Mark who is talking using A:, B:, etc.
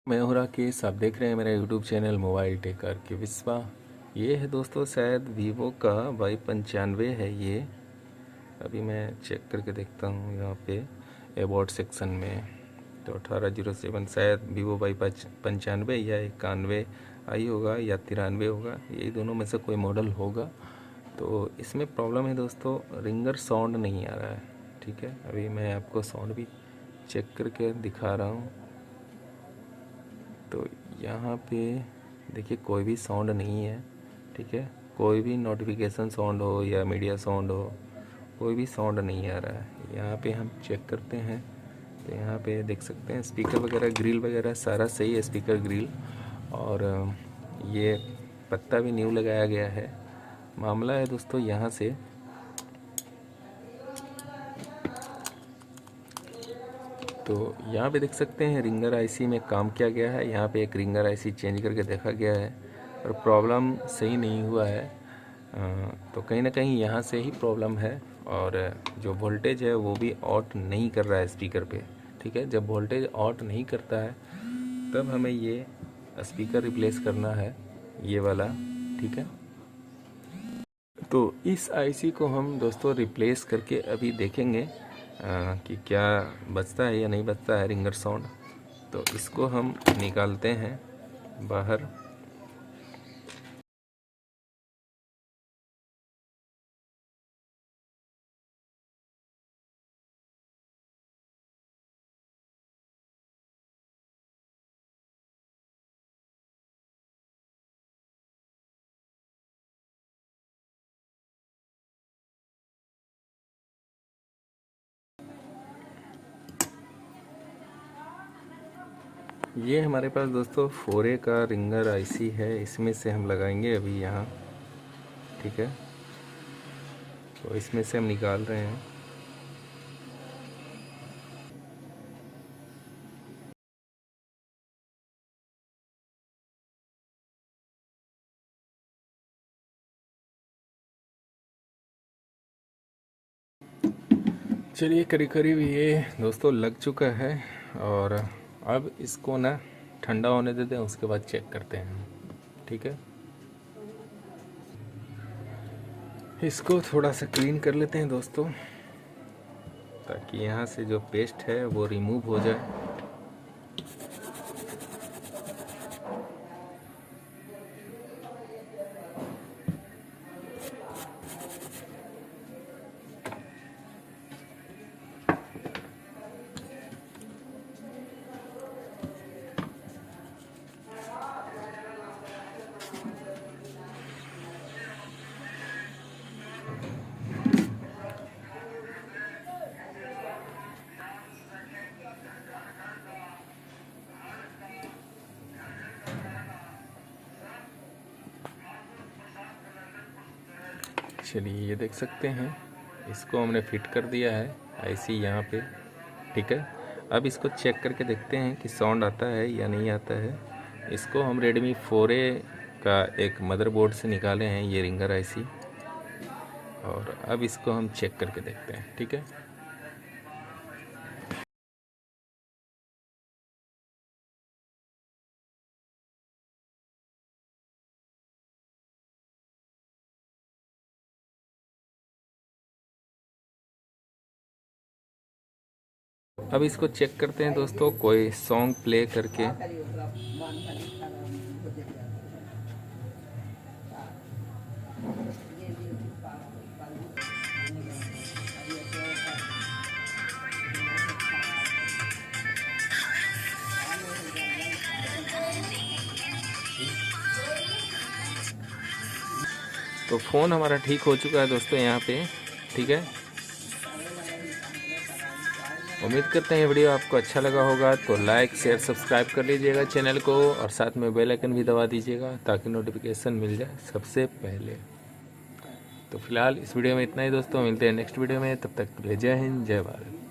A: मैं हूँ राकेश, आप देख रहे हैं मेरा यूट्यूब चैनल मोबाइल टेकर के विश्वा। ये है दोस्तों शायद वीवो का Y95 है ये। अभी मैं चेक करके देखता हूँ यहाँ पे अबाउट सेक्शन में। तो 1807 शायद वीवो Y95 या 91 आई होगा या 93 होगा, यही दोनों में से कोई मॉडल होगा। तो इसमें प्रॉब्लम है दोस्तों, रिंगर साउंड नहीं आ रहा है। ठीक है, अभी मैं आपको साउंड भी चेक करके दिखा रहा हूँ। तो यहाँ पे देखिए कोई भी साउंड नहीं है। ठीक है, कोई भी नोटिफिकेशन साउंड हो या मीडिया साउंड हो, कोई भी साउंड नहीं आ रहा है। यहाँ पे हम चेक करते हैं तो यहाँ पे देख सकते हैं स्पीकर वगैरह, ग्रिल वगैरह सारा सही है, स्पीकर ग्रिल। और ये पत्ता भी न्यू लगाया गया है। मामला है दोस्तों यहाँ से, तो यहाँ पे देख सकते हैं रिंगर आईसी में काम किया गया है। यहाँ पे एक रिंगर आईसी चेंज करके देखा गया है और प्रॉब्लम सही नहीं हुआ है। तो कहीं ना कहीं यहाँ से ही प्रॉब्लम है। और जो वोल्टेज है वो भी ऑट नहीं कर रहा है स्पीकर पे। ठीक है, जब वोल्टेज ऑट नहीं करता है तब हमें ये स्पीकर रिप्लेस करना है, ये वाला। ठीक है, तो इस आईसी को हम दोस्तों रिप्लेस करके अभी देखेंगे कि क्या बचता है या नहीं बचता है रिंगर साउंड। तो इसको हम निकालते हैं बाहर। ये हमारे पास दोस्तों 4A का रिंगर आईसी है, इसमें से हम लगाएंगे अभी यहाँ। ठीक है, तो इसमें से हम निकाल रहे हैं। चलिए करीब करीब ये दोस्तों लग चुका है। और अब इसको ना ठंडा होने देते हैं, उसके बाद चेक करते हैं। ठीक है, इसको थोड़ा सा क्लीन कर लेते हैं दोस्तों, ताकि यहाँ से जो पेस्ट है वो रिमूव हो जाए। चलिए ये देख सकते हैं, इसको हमने फिट कर दिया है आईसी यहाँ पे। ठीक है, अब इसको चेक करके देखते हैं कि साउंड आता है या नहीं आता है। इसको हम Redmi 4A का एक मदरबोर्ड से निकाले हैं ये रिंगर आईसी, और अब इसको हम चेक करके देखते हैं। ठीक है, अब इसको चेक करते हैं दोस्तों कोई सॉन्ग प्ले करके। तो फ़ोन हमारा ठीक हो चुका है दोस्तों यहाँ पे। ठीक है, उम्मीद करते हैं वीडियो आपको अच्छा लगा होगा, तो लाइक शेयर सब्सक्राइब कर लीजिएगा चैनल को, और साथ में बेल आइकन भी दबा दीजिएगा ताकि नोटिफिकेशन मिल जाए सबसे पहले। तो फिलहाल इस वीडियो में इतना ही दोस्तों, मिलते हैं नेक्स्ट वीडियो में, तब तक के लिए जय हिंद जय भारत।